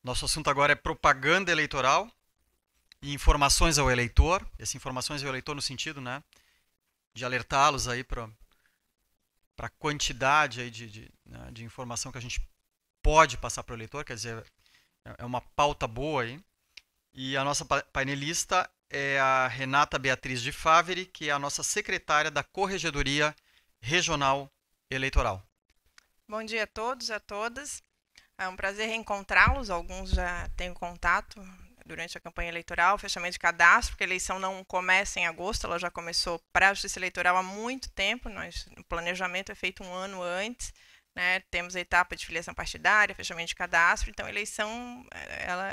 Nosso assunto agora é propaganda eleitoral e informações ao eleitor. Essas informações ao eleitor no sentido, né, de alertá-los aí para a quantidade aí né, de informação que a gente pode passar para o eleitor, quer dizer, é uma pauta boa aí. E a nossa painelista é a Renata Beatriz de Faveri, que é a nossa secretária da Corregedoria Regional Eleitoral. Bom dia a todos e a todas. É um prazer reencontrá-los. Alguns já tenho contato durante a campanha eleitoral, fechamento de cadastro, porque a eleição não começa em agosto, ela já começou para a Justiça Eleitoral há muito tempo. O planejamento é feito um ano antes, né? Temos a etapa de filiação partidária, fechamento de cadastro, então a eleição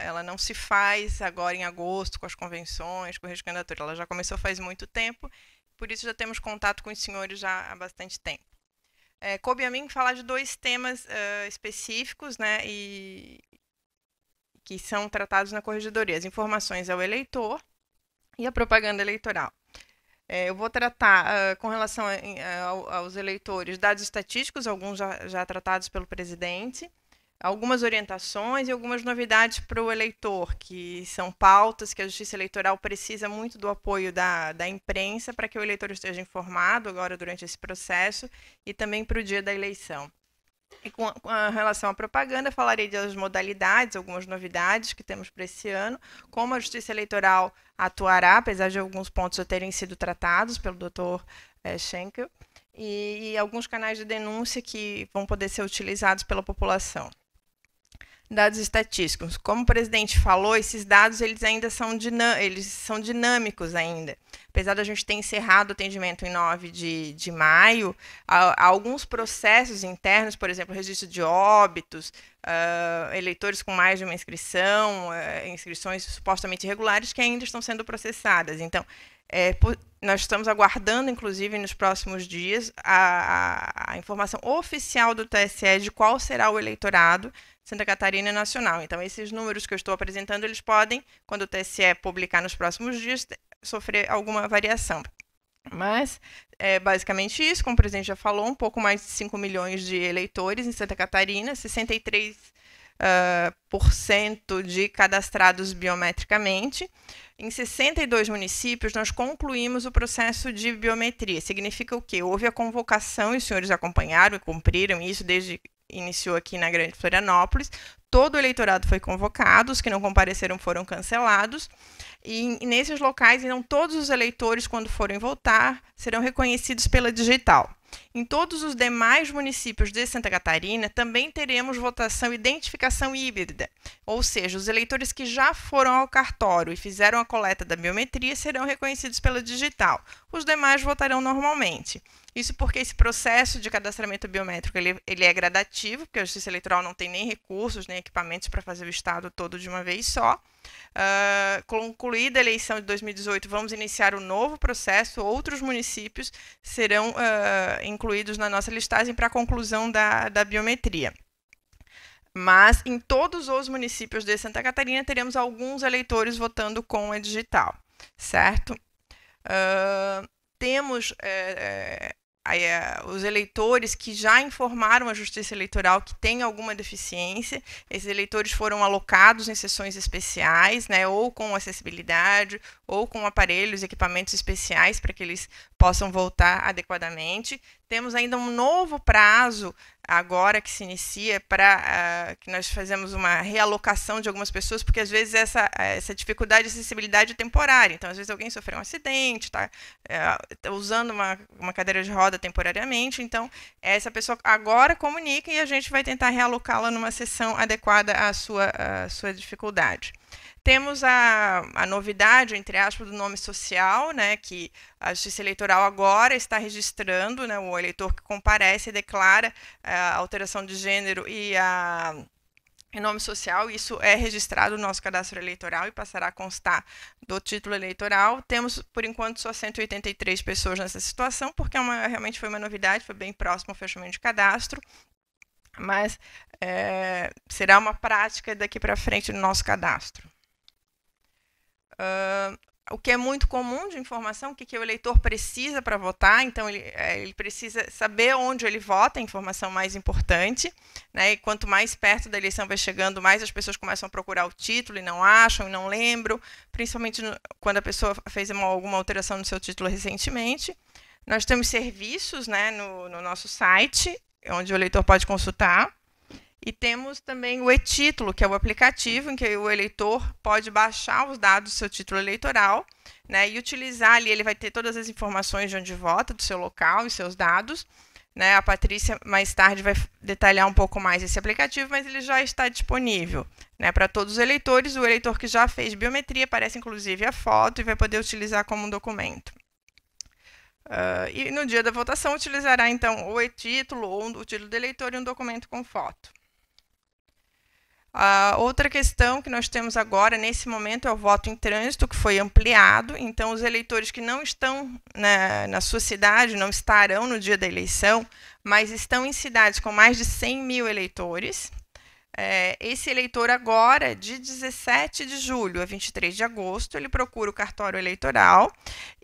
ela não se faz agora em agosto com as convenções, com a candidatura, ela já começou faz muito tempo, por isso já temos contato com os senhores já há bastante tempo. Coube a mim falar de dois temas específicos, né, e que são tratados na corregedoria: as informações ao eleitor e a propaganda eleitoral. Eu vou tratar com relação aos eleitores dados estatísticos, alguns já tratados pelo presidente, algumas orientações e algumas novidades para o eleitor, que são pautas que a Justiça Eleitoral precisa muito do apoio da imprensa para que o eleitor esteja informado agora durante esse processo e também para o dia da eleição. E com relação à propaganda, falarei das modalidades, algumas novidades que temos para esse ano, como a Justiça Eleitoral atuará, apesar de alguns pontos já terem sido tratados pelo Dr. Schenkel, e alguns canais de denúncia que vão poder ser utilizados pela população. Dados estatísticos. Como o presidente falou, esses dados eles são dinâmicos ainda. Apesar da gente ter encerrado o atendimento em 9 de maio, há alguns processos internos, por exemplo, registro de óbitos, eleitores com mais de uma inscrição, inscrições supostamente irregulares que ainda estão sendo processadas. Então, nós estamos aguardando, inclusive, nos próximos dias, a informação oficial do TSE de qual será o eleitorado Santa Catarina Nacional. Então, esses números que eu estou apresentando, eles podem, quando o TSE publicar nos próximos dias, sofrer alguma variação. Mas é basicamente isso, como o presidente já falou, um pouco mais de 5 milhões de eleitores em Santa Catarina, 63% de cadastrados biometricamente. Em 62 municípios, nós concluímos o processo de biometria. Significa o quê? Houve a convocação, e os senhores acompanharam e cumpriram isso desde que iniciou aqui na Grande Florianópolis. Todo o eleitorado foi convocado, os que não compareceram foram cancelados. E nesses locais, então, todos os eleitores, quando forem votar, serão reconhecidos pela digital. Em todos os demais municípios de Santa Catarina, também teremos votação e identificação híbrida, ou seja, os eleitores que já foram ao cartório e fizeram a coleta da biometria serão reconhecidos pela digital. Os demais votarão normalmente. Isso porque esse processo de cadastramento biométrico ele é gradativo, porque a Justiça Eleitoral não tem nem recursos, nem equipamentos para fazer o estado todo de uma vez só. Concluída a eleição de 2018, vamos iniciar um novo processo. Outros municípios serão incluídos na nossa listagem para a conclusão da biometria. Mas em todos os municípios de Santa Catarina teremos alguns eleitores votando com a digital, certo? Temos os eleitores que já informaram a Justiça Eleitoral que tem alguma deficiência. Esses eleitores foram alocados em sessões especiais, né, ou com acessibilidade, ou com aparelhos, equipamentos especiais para que eles possam votar adequadamente. Temos ainda um novo prazo agora que se inicia para que nós fazemos uma realocação de algumas pessoas, porque às vezes essa dificuldade de acessibilidade é temporária. Então, às vezes alguém sofreu um acidente, está usando uma cadeira de roda temporariamente, então essa pessoa agora comunica e a gente vai tentar realocá-la numa sessão adequada à sua dificuldade. Temos a novidade, entre aspas, do nome social, né, que a Justiça Eleitoral agora está registrando, né, o eleitor que comparece e declara a alteração de gênero e em nome social, isso é registrado no nosso cadastro eleitoral e passará a constar do título eleitoral. Temos, por enquanto, só 183 pessoas nessa situação, porque realmente foi uma novidade, foi bem próximo ao fechamento de cadastro, mas será uma prática daqui para frente no nosso cadastro. o que é muito comum de informação, o que o eleitor precisa para votar. Então, ele precisa saber onde ele vota, a informação mais importante, né? E quanto mais perto da eleição vai chegando, mais as pessoas começam a procurar o título e não acham, e não lembram, principalmente quando a pessoa fez alguma alteração no seu título recentemente. Nós temos serviços, né, no nosso site, onde o eleitor pode consultar. E temos também o e-título, que é o aplicativo em que o eleitor pode baixar os dados do seu título eleitoral, né, e utilizar ali. Ele vai ter todas as informações de onde vota, do seu local e seus dados, né. A Patrícia, mais tarde, vai detalhar um pouco mais esse aplicativo, mas ele já está disponível, né, para todos os eleitores. O eleitor que já fez biometria, aparece inclusive a foto e vai poder utilizar como um documento. E no dia da votação utilizará, então, o e-título ou o título do eleitor e um documento com foto. Outra questão que nós temos agora, nesse momento, é o voto em trânsito, que foi ampliado. Então, os eleitores que não estão na sua cidade, não estarão no dia da eleição, mas estão em cidades com mais de 100 mil eleitores. Esse eleitor agora, de 17 de julho a 23 de agosto, ele procura o cartório eleitoral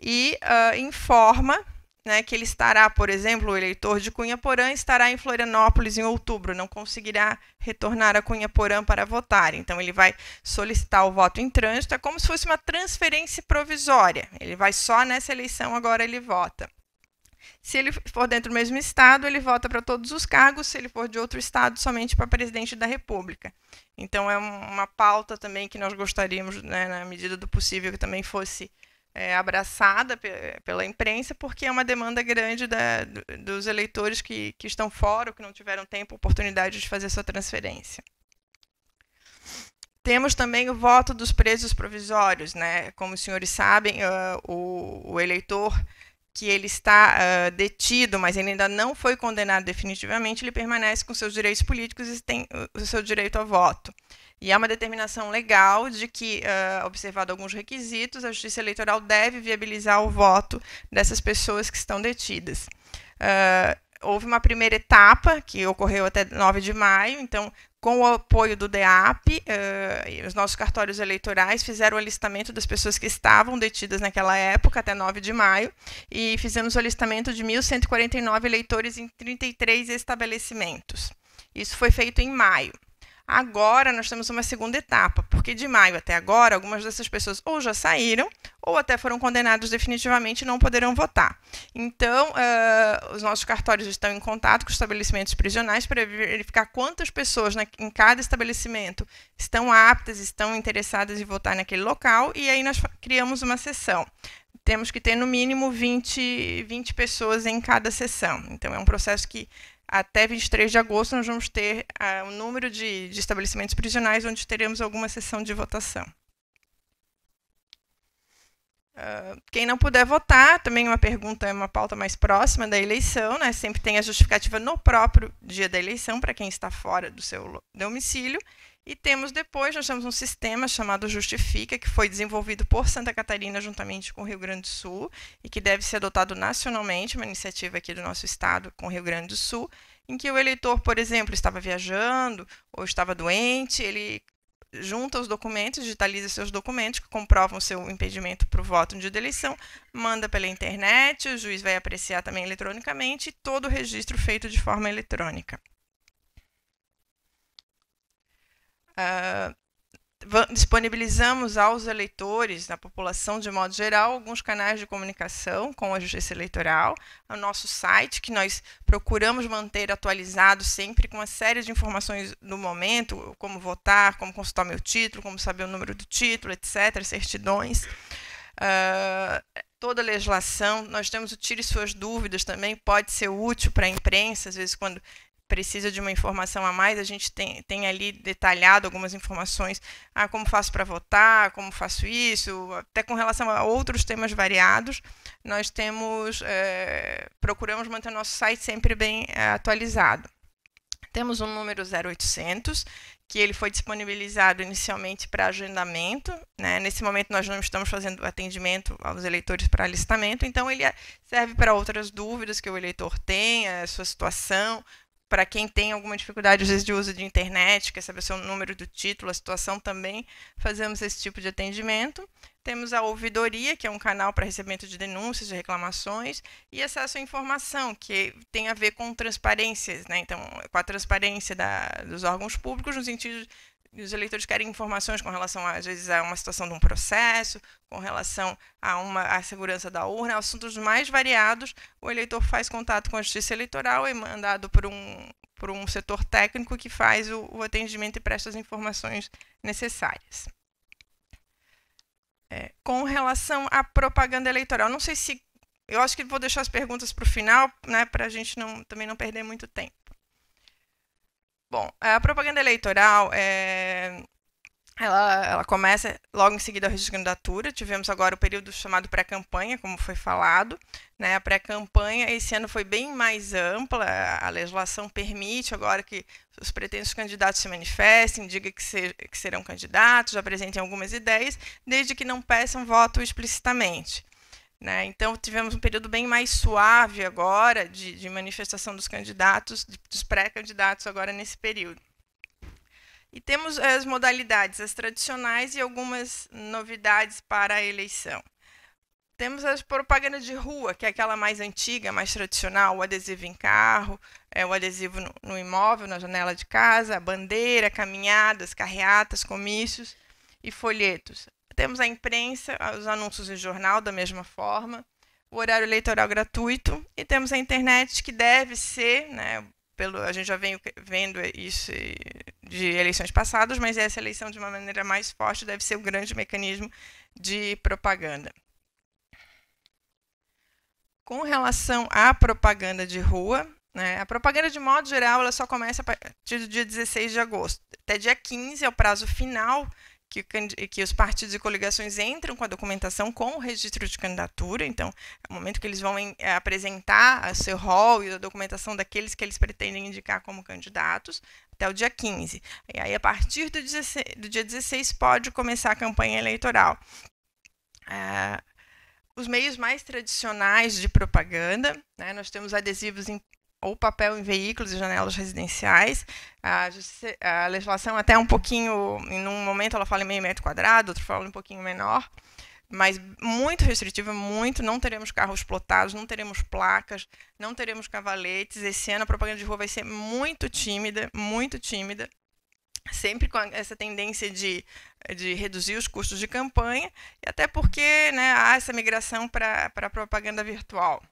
e informa, né, que ele estará, por exemplo, o eleitor de Cunhaporã estará em Florianópolis em outubro, não conseguirá retornar a Cunhaporã para votar. Então, ele vai solicitar o voto em trânsito, é como se fosse uma transferência provisória. Ele vai só nessa eleição, agora ele vota. Se ele for dentro do mesmo estado, ele vota para todos os cargos. Se ele for de outro estado, somente para presidente da República. Então, é uma pauta também que nós gostaríamos, né, na medida do possível, que também fosse abraçada pela imprensa, porque é uma demanda grande dos eleitores que estão fora, ou que não tiveram tempo, oportunidade de fazer sua transferência. Temos também o voto dos presos provisórios, né? Como os senhores sabem, o eleitor que ele está detido, mas ele ainda não foi condenado definitivamente, ele permanece com seus direitos políticos e tem o seu direito a voto. E há uma determinação legal de que, observado alguns requisitos, a Justiça Eleitoral deve viabilizar o voto dessas pessoas que estão detidas. Houve uma primeira etapa, que ocorreu até 9 de maio, então, com o apoio do DEAP, os nossos cartórios eleitorais fizeram o alistamento das pessoas que estavam detidas naquela época, até 9 de maio, e fizemos o alistamento de 1.149 eleitores em 33 estabelecimentos. Isso foi feito em maio. Agora, nós temos uma segunda etapa, porque de maio até agora, algumas dessas pessoas ou já saíram, ou até foram condenados definitivamente e não poderão votar. Então, os nossos cartórios estão em contato com os estabelecimentos prisionais para verificar quantas pessoas em cada estabelecimento estão aptas, estão interessadas em votar naquele local, e aí nós criamos uma sessão. Temos que ter, no mínimo, 20 pessoas em cada sessão. Então, é um processo que, até 23 de agosto, nós vamos ter um número de estabelecimentos prisionais onde teremos alguma sessão de votação. Quem não puder votar, também uma pauta mais próxima da eleição, né? Sempre tem a justificativa no próprio dia da eleição, para quem está fora do seu domicílio. E nós temos um sistema chamado Justifica, que foi desenvolvido por Santa Catarina juntamente com o Rio Grande do Sul e que deve ser adotado nacionalmente, uma iniciativa aqui do nosso estado com o Rio Grande do Sul, em que o eleitor, por exemplo, estava viajando ou estava doente, ele junta os documentos, digitaliza seus documentos que comprovam o seu impedimento para o voto no dia da eleição, manda pela internet, o juiz vai apreciar também eletronicamente e todo o registro feito de forma eletrônica. Disponibilizamos aos eleitores, da população de modo geral, alguns canais de comunicação com a Justiça Eleitoral, o nosso site, que nós procuramos manter atualizado sempre com uma série de informações do momento, como votar, como consultar meu título, como saber o número do título, etc., certidões. Toda a legislação, nós temos o Tire Suas Dúvidas também, pode ser útil para a imprensa, às vezes quando precisa de uma informação a mais, a gente tem ali detalhado algumas informações, como faço para votar, como faço isso, até com relação a outros temas variados, nós procuramos manter o nosso site sempre bem atualizado. Temos um número 0800, que ele foi disponibilizado inicialmente para agendamento, né? Nesse momento nós não estamos fazendo atendimento aos eleitores para alistamento, então ele serve para outras dúvidas que o eleitor tem, a sua situação, para quem tem alguma dificuldade, às vezes, de uso de internet, quer saber o seu número do título, a situação também, fazemos esse tipo de atendimento. Temos a ouvidoria, que é um canal para recebimento de denúncias, de reclamações, e acesso à informação, que tem a ver com transparências, né? Então, com a transparência dos órgãos públicos, no sentido de os eleitores querem informações com relação, às vezes, a uma situação de um processo, com relação à segurança da urna, assuntos mais variados. O eleitor faz contato com a Justiça Eleitoral, é mandado por um setor técnico que faz o atendimento e presta as informações necessárias. Com relação à propaganda eleitoral, não sei se... Eu acho que vou deixar as perguntas para o final, né, para a gente também não perder muito tempo. Bom, a propaganda eleitoral, ela começa logo em seguida ao registro de candidatura. Tivemos agora o período chamado pré-campanha, como foi falado, né? A pré-campanha esse ano foi bem mais ampla, a legislação permite agora que os pretensos candidatos se manifestem, digam que serão candidatos, apresentem algumas ideias, desde que não peçam voto explicitamente. Né? Então, tivemos um período bem mais suave agora de manifestação dos candidatos, dos pré-candidatos agora nesse período. E temos as modalidades, as tradicionais e algumas novidades para a eleição. Temos as propagandas de rua, que é aquela mais antiga, mais tradicional, o adesivo em carro, o adesivo no imóvel, na janela de casa, a bandeira, caminhadas, carreatas, comícios e folhetos. Temos a imprensa, os anúncios em jornal da mesma forma, o horário eleitoral gratuito, e temos a internet, que deve ser, né, a gente já vem vendo isso de eleições passadas, mas essa eleição, de uma maneira mais forte, deve ser o grande mecanismo de propaganda. Com relação à propaganda de rua, né, a propaganda, de modo geral, ela só começa a partir do dia 16 de agosto. Até dia 15 é o prazo final que os partidos e coligações entram com a documentação com o registro de candidatura. Então, é o momento que eles vão apresentar o seu rol e a documentação daqueles que eles pretendem indicar como candidatos, até o dia 15. E aí, a partir do dia 16, pode começar a campanha eleitoral. Os meios mais tradicionais de propaganda, né, nós temos adesivos ou papel em veículos e janelas residenciais. A legislação até um pouquinho, em um momento ela fala em meio metro quadrado, outro fala um pouquinho menor, mas muito restritiva, não teremos carros plotados, não teremos placas, não teremos cavaletes. Esse ano a propaganda de rua vai ser muito tímida, sempre com essa tendência de reduzir os custos de campanha, e até porque, né, há essa migração para a propaganda virtual.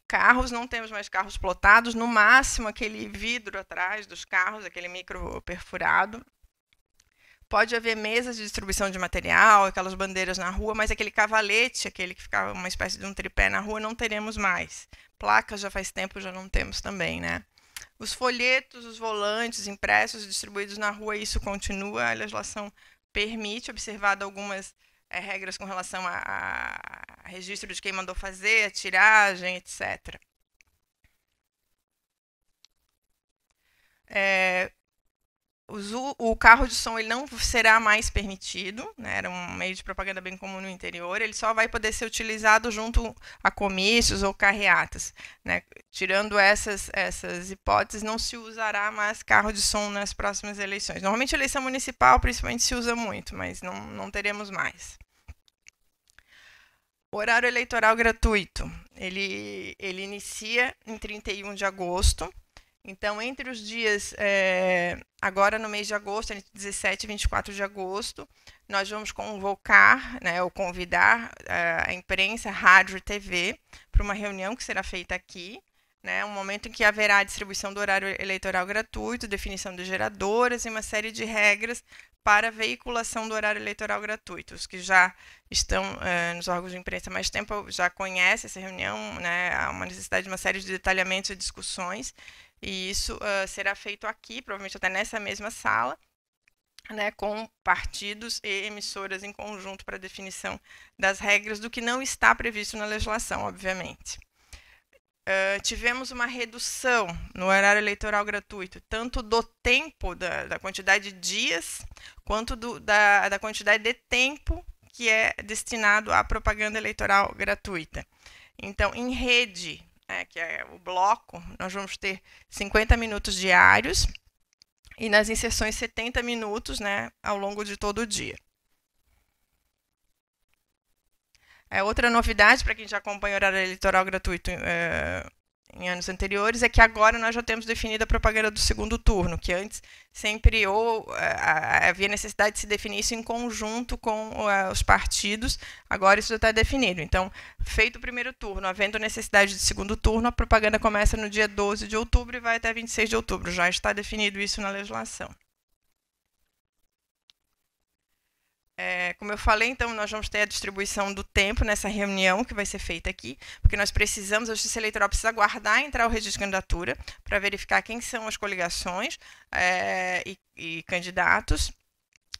Carros, não temos mais carros plotados, no máximo aquele vidro atrás dos carros, aquele micro perfurado. Pode haver mesas de distribuição de material, aquelas bandeiras na rua, mas aquele cavalete, aquele que ficava uma espécie de um tripé na rua, não teremos mais. Placas já faz tempo, já não temos também, né? Os folhetos, os volantes impressos, distribuídos na rua, isso continua, a legislação permite, observado algumas regras com relação a registro de quem mandou fazer, a tiragem, etc. O carro de som ele não será mais permitido, né? Era um meio de propaganda bem comum no interior, ele só vai poder ser utilizado junto a comícios ou carreatas, né? Tirando essas hipóteses, não se usará mais carro de som nas próximas eleições. Normalmente a eleição municipal, principalmente, se usa muito, mas não teremos mais. O horário eleitoral gratuito, ele inicia em 31 de agosto. Então, entre os dias, agora no mês de agosto, entre 17 e 24 de agosto, nós vamos convocar, né, ou convidar a imprensa, rádio e TV para uma reunião que será feita aqui, né, um momento em que haverá a distribuição do horário eleitoral gratuito, definição de geradoras e uma série de regras para a veiculação do horário eleitoral gratuito. Os que já estão nos órgãos de imprensa há mais tempo já conhecem essa reunião, né, há uma necessidade de uma série de detalhamentos e discussões, e isso será feito aqui, provavelmente até nessa mesma sala, né, com partidos e emissoras em conjunto para definição das regras do que não está previsto na legislação, obviamente. Tivemos uma redução no horário eleitoral gratuito, tanto do tempo, da quantidade de dias, quanto da quantidade de tempo que é destinado à propaganda eleitoral gratuita. Então, em rede, né, que é o bloco, nós vamos ter 50 minutos diários e nas inserções 70 minutos, né, ao longo de todo o dia. Outra novidade para quem já acompanha o horário eleitoral gratuito em anos anteriores é que agora nós já temos definida a propaganda do segundo turno, que antes sempre havia necessidade de se definir isso em conjunto com os partidos, agora isso já está definido. Então, feito o primeiro turno, havendo necessidade de segundo turno, a propaganda começa no dia 12 de outubro e vai até 26 de outubro, já está definido isso na legislação. Como eu falei, então, nós vamos ter a distribuição do tempo nessa reunião que vai ser feita aqui, porque nós precisamos, a Justiça Eleitoral precisa aguardar entrar o registro de candidatura para verificar quem são as coligações e candidatos,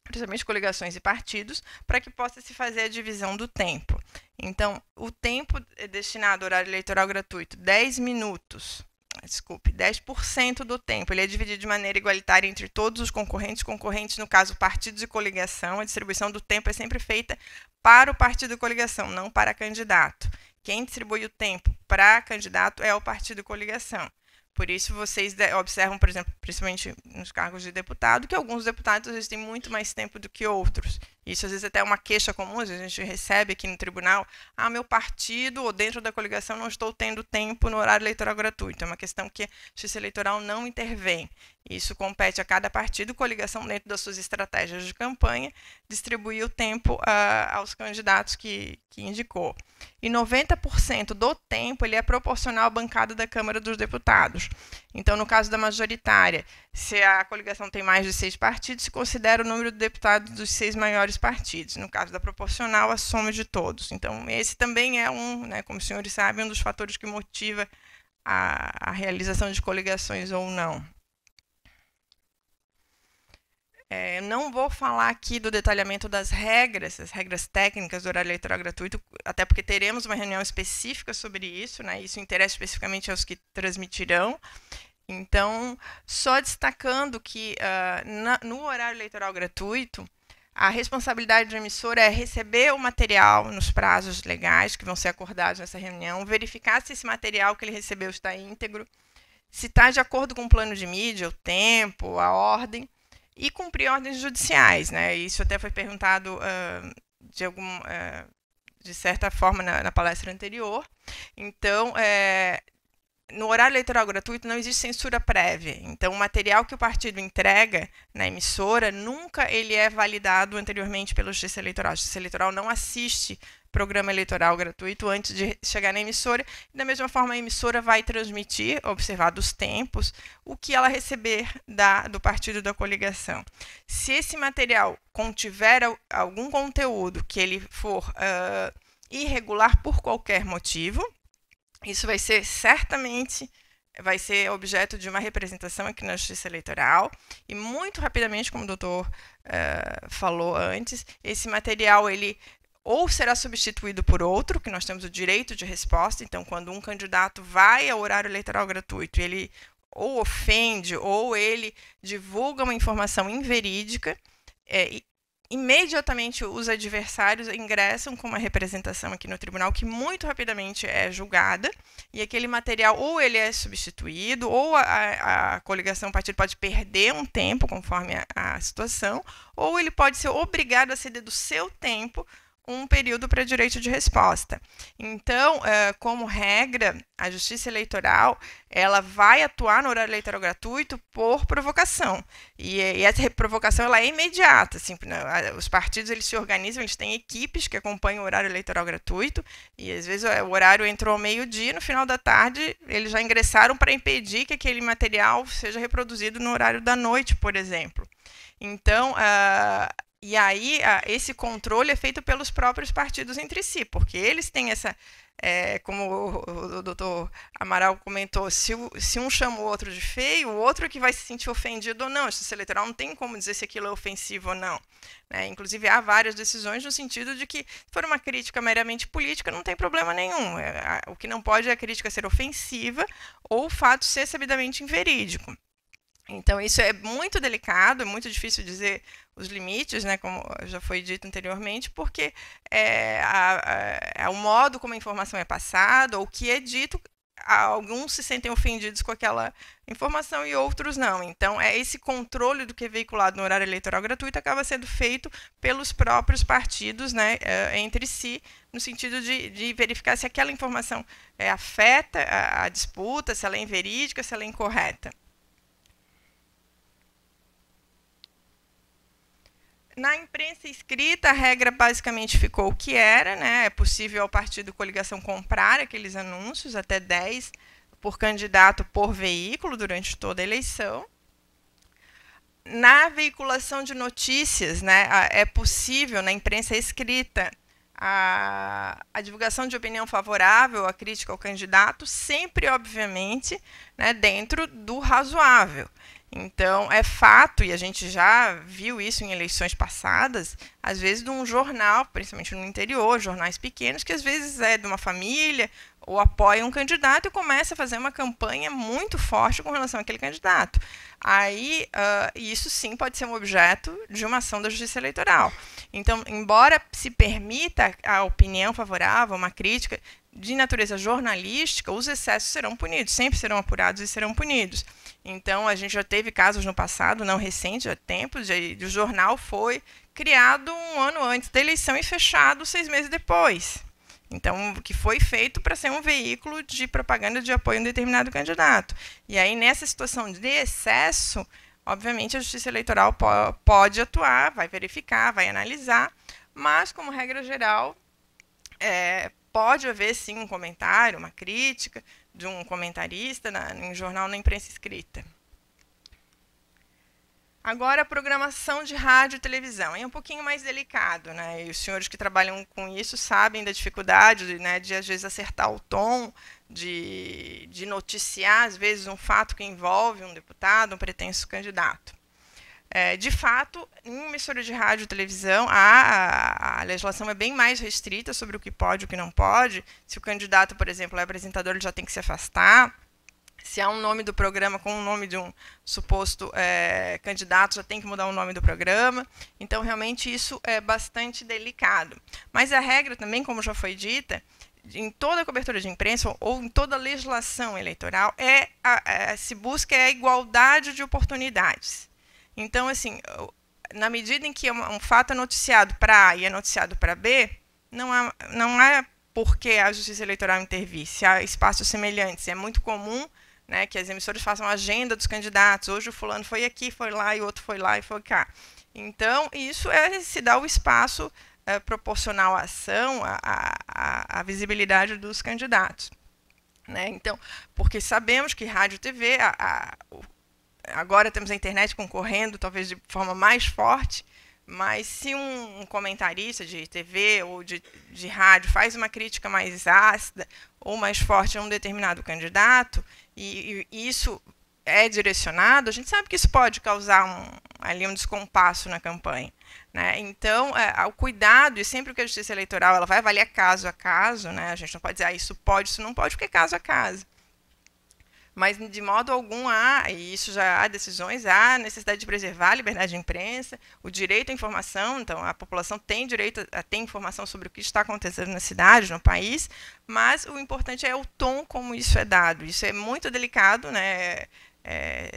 principalmente coligações e partidos, para que possa se fazer a divisão do tempo. Então, o tempo destinado ao horário eleitoral gratuito, 10 minutos, desculpe, 10% do tempo. Ele é dividido de maneira igualitária entre todos os concorrentes. Concorrentes, no caso, partidos e coligação. A distribuição do tempo é sempre feita para o partido e coligação, não para candidato. Quem distribui o tempo para candidato é o partido e coligação. Por isso, vocês observam, por exemplo, principalmente nos cargos de deputado, que alguns deputados às vezes têm muito mais tempo do que outros. Isso, às vezes, até é uma queixa comum, a gente recebe aqui no tribunal, meu partido ou dentro da coligação não estou tendo tempo no horário eleitoral gratuito. É uma questão que a Justiça Eleitoral não intervém. Isso compete a cada partido, coligação, dentro das suas estratégias de campanha, distribuir o tempo aos candidatos que indicou. E 90% do tempo ele é proporcional à bancada da Câmara dos Deputados. Então, no caso da majoritária, se a coligação tem mais de 6 partidos, se considera o número de deputados dos 6 maiores partidos. No caso da proporcional, a soma de todos. Então, esse também é como os senhores sabem, um dos fatores que motiva a realização de coligações ou não. Não vou falar aqui do detalhamento das regras, as regras técnicas do horário eleitoral gratuito, até porque teremos uma reunião específica sobre isso, né? Isso interessa especificamente aos que transmitirão. Então, só destacando que no horário eleitoral gratuito, a responsabilidade do emissor é receber o material nos prazos legais que vão ser acordados nessa reunião, verificar se esse material que ele recebeu está íntegro, se está de acordo com o plano de mídia, o tempo, a ordem, e cumprir ordens judiciais, né? Isso até foi perguntado de certa forma na palestra anterior. Então, no horário eleitoral gratuito não existe censura prévia. Então, o material que o partido entrega na emissora, nunca ele é validado anteriormente pela Justiça Eleitoral. A Justiça Eleitoral não assiste programa eleitoral gratuito antes de chegar na emissora. Da mesma forma, a emissora vai transmitir, observados os tempos, o que ela receber do partido da coligação. Se esse material contiver algum conteúdo que ele for irregular por qualquer motivo, isso vai ser certamente objeto de uma representação aqui na Justiça Eleitoral. E muito rapidamente, como o doutor falou antes, esse material ele ou será substituído por outro, que nós temos o direito de resposta. Então, quando um candidato vai ao horário eleitoral gratuito, ele ou ofende ou ele divulga uma informação inverídica, imediatamente os adversários ingressam com uma representação aqui no tribunal que muito rapidamente é julgada, e aquele material ou ele é substituído, ou a coligação, o partido pode perder um tempo conforme a situação, ou ele pode ser obrigado a ceder do seu tempo um período para direito de resposta. Então, como regra, a Justiça Eleitoral ela vai atuar no horário eleitoral gratuito por provocação. E essa provocação ela é imediata. Assim, os partidos eles se organizam, eles têm equipes que acompanham o horário eleitoral gratuito, e às vezes o horário entrou ao meio-dia, no final da tarde eles já ingressaram para impedir que aquele material seja reproduzido no horário da noite, por exemplo. Então, e aí, esse controle é feito pelos próprios partidos entre si, porque eles têm essa, como o doutor Amaral comentou, se um chama o outro de feio, o outro que vai se sentir ofendido ou não. A Justiça Eleitoral não tem como dizer se aquilo é ofensivo ou não. Inclusive, há várias decisões no sentido de que, se for uma crítica meramente política, não tem problema nenhum. O que não pode é a crítica ser ofensiva ou o fato ser sabidamente inverídico. Então, isso é muito delicado, é muito difícil dizer os limites, né, como já foi dito anteriormente, porque o modo como a informação é passada, ou o que é dito, alguns se sentem ofendidos com aquela informação e outros não. Então, esse controle do que é veiculado no horário eleitoral gratuito acaba sendo feito pelos próprios partidos, né, entre si, no sentido de verificar se aquela informação afeta a disputa, se ela é inverídica, se ela é incorreta. Na imprensa escrita, a regra basicamente ficou o que era, né? É possível ao partido coligação comprar aqueles anúncios, até 10 por candidato por veículo durante toda a eleição. Na veiculação de notícias, né, é possível, na imprensa escrita, a divulgação de opinião favorável, a crítica ao candidato, sempre, obviamente, né, dentro do razoável. Então, é fato, e a gente já viu isso em eleições passadas, às vezes de um jornal, principalmente no interior, jornais pequenos, que às vezes é de uma família ou apoia um candidato e começa a fazer uma campanha muito forte com relação àquele candidato. Aí, isso sim pode ser um objeto de uma ação da Justiça Eleitoral. Então, embora se permita a opinião favorável, uma crítica de natureza jornalística, os excessos serão punidos, sempre serão apurados e serão punidos. Então, a gente já teve casos no passado, não recente, há tempos, de o jornal foi criado um ano antes da eleição e fechado 6 meses depois. Então, que foi feito para ser um veículo de propaganda de apoio a um determinado candidato. E aí, nessa situação de excesso, obviamente, a Justiça Eleitoral pode atuar, vai verificar, vai analisar, mas, como regra geral, pode haver, sim, um comentário, uma crítica de um comentarista em jornal, na imprensa escrita. Agora, a programação de rádio e televisão é um pouquinho mais delicado, né? E os senhores que trabalham com isso sabem da dificuldade, né, de às vezes acertar o tom, de noticiar, às vezes, um fato que envolve um deputado, um pretenso candidato. De fato, em emissora de rádio e televisão, a legislação é bem mais restrita sobre o que pode e o que não pode. Se o candidato, por exemplo, é apresentador, ele já tem que se afastar. Se há um nome do programa com o nome de um suposto candidato, já tem que mudar o nome do programa. Então, realmente, isso é bastante delicado. Mas a regra também, como já foi dita, em toda a cobertura de imprensa ou em toda a legislação eleitoral, se busca a igualdade de oportunidades. Então, assim, na medida em que um fato é noticiado para A e é noticiado para B, não há por que a Justiça Eleitoral intervir. Se há espaços semelhantes, é muito comum, né, que as emissoras façam agenda dos candidatos. Hoje o fulano foi aqui, foi lá, e o outro foi lá e foi cá. Então, isso se dá o espaço proporcional à ação, à visibilidade dos candidatos. Né? Então, porque sabemos que rádio e TV, agora temos a internet concorrendo, talvez de forma mais forte, mas se um comentarista de TV ou de rádio faz uma crítica mais ácida ou mais forte a um determinado candidato, e isso é direcionado, a gente sabe que isso pode causar um descompasso na campanha. Né? Então, o cuidado, e sempre que a Justiça Eleitoral ela vai avaliar caso a caso, né? A gente não pode dizer isso pode, isso não pode, porque é caso a caso. Mas, de modo algum, e isso já há decisões, há necessidade de preservar a liberdade de imprensa, o direito à informação. Então, a população tem direito a ter informação sobre o que está acontecendo na cidade, no país, mas o importante é o tom como isso é dado. Isso é muito delicado, né?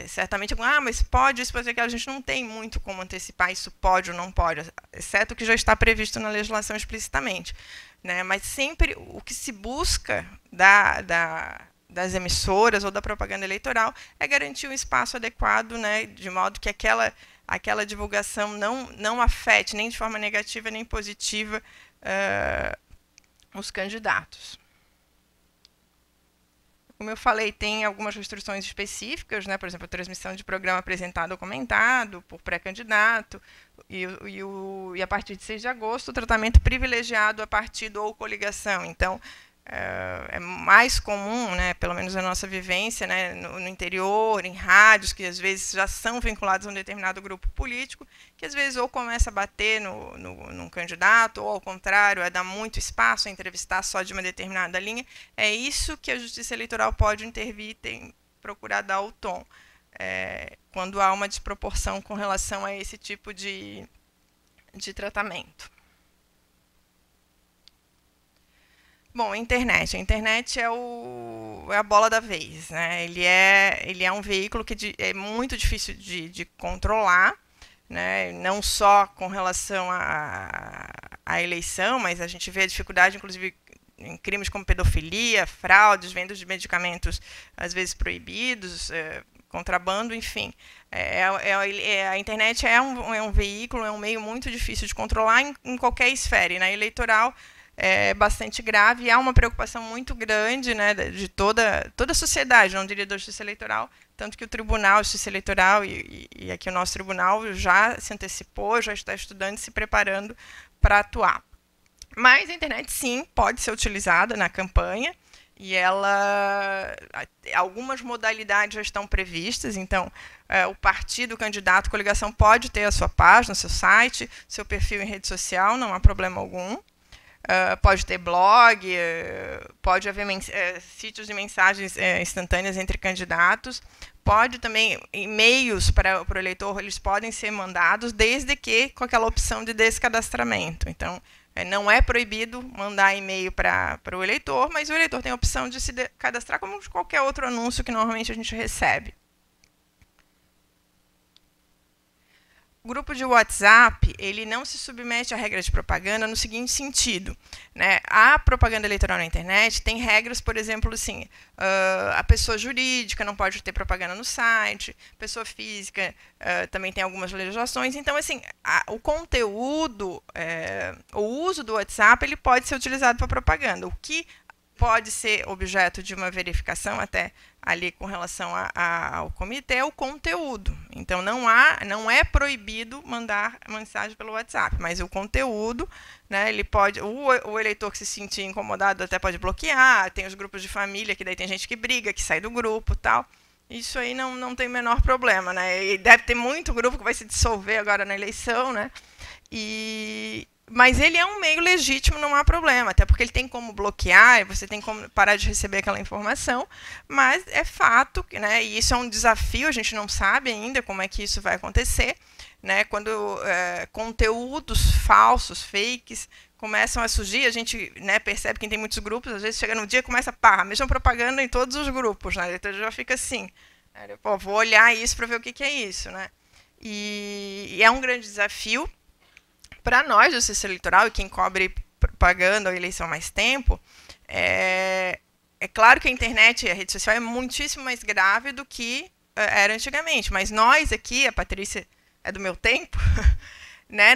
Certamente, mas pode isso, pode aquilo. A gente não tem muito como antecipar isso pode ou não pode, exceto o que já está previsto na legislação explicitamente. Né? Mas sempre o que se busca das emissoras ou da propaganda eleitoral é garantir um espaço adequado, né, de modo que aquela divulgação não afete nem de forma negativa nem positiva os candidatos. Como eu falei, tem algumas restrições específicas, né, por exemplo, a transmissão de programa apresentado ou comentado por pré-candidato, e a partir de 6 de agosto, o tratamento privilegiado a partido ou coligação. Então, é mais comum, né, pelo menos na nossa vivência, né, no interior, em rádios, que às vezes já são vinculados a um determinado grupo político, que às vezes ou começa a bater num candidato, ou ao contrário, dar muito espaço a entrevistar só de uma determinada linha. É isso que a Justiça Eleitoral pode intervir e tem procurar dar o tom, quando há uma desproporção com relação a esse tipo de tratamento. Bom, a internet. A internet é a bola da vez, né? Ele é um veículo que é muito difícil de controlar, né? Não só com relação à eleição, mas a gente vê a dificuldade, inclusive, em crimes como pedofilia, fraudes, vendas de medicamentos, às vezes proibidos, contrabando, enfim. A internet é um veículo, é um meio muito difícil de controlar em qualquer esfera. E na eleitoral é bastante grave, e há uma preocupação muito grande, né, de toda a sociedade, não diria da Justiça Eleitoral, tanto que o Tribunal de Justiça Eleitoral e aqui o nosso tribunal já se antecipou, já está estudando e se preparando para atuar. Mas a internet, sim, pode ser utilizada na campanha, e algumas modalidades já estão previstas. Então, o partido, o candidato, a coligação pode ter a sua página, seu site, seu perfil em rede social, não há problema algum. Pode ter blog, pode haver sítios de mensagens instantâneas entre candidatos, pode também, e-mails para o eleitor, eles podem ser mandados, desde que com aquela opção de descadastramento. Então, não é proibido mandar e-mail para o eleitor, mas o eleitor tem a opção de se cadastrar como de qualquer outro anúncio que normalmente a gente recebe. O grupo de WhatsApp, ele não se submete à regra de propaganda no seguinte sentido, né? A propaganda eleitoral na internet tem regras, por exemplo, assim, a pessoa jurídica não pode ter propaganda no site, pessoa física também tem algumas legislações. Então, assim, o conteúdo, o uso do WhatsApp, ele pode ser utilizado para propaganda. O que pode ser objeto de uma verificação até ali com relação ao comitê é o conteúdo. Então, não é proibido mandar mensagem pelo WhatsApp, mas o conteúdo, né, ele pode, o eleitor que se sentir incomodado até pode bloquear, tem os grupos de família, que daí tem gente que briga, que sai do grupo e tal. Isso aí não tem o menor problema, né? E deve ter muito grupo que vai se dissolver agora na eleição, né? Mas ele é um meio legítimo, não há problema, até porque ele tem como bloquear, você tem como parar de receber aquela informação, mas é fato, né, e isso é um desafio, a gente não sabe ainda como é que isso vai acontecer, né, quando conteúdos falsos, fakes, começam a surgir, a gente, né, percebe que tem muitos grupos, às vezes chega no dia e começa a mesma propaganda em todos os grupos, né, então já fica assim, né, pô, vou olhar isso para ver o que é isso, né, e é um grande desafio. Para nós, Justiça Eleitoral, e quem cobre propaganda ou eleição há mais tempo, é claro que a internet e a rede social é muitíssimo mais grave do que era antigamente. Mas nós aqui, a Patrícia é do meu tempo, né,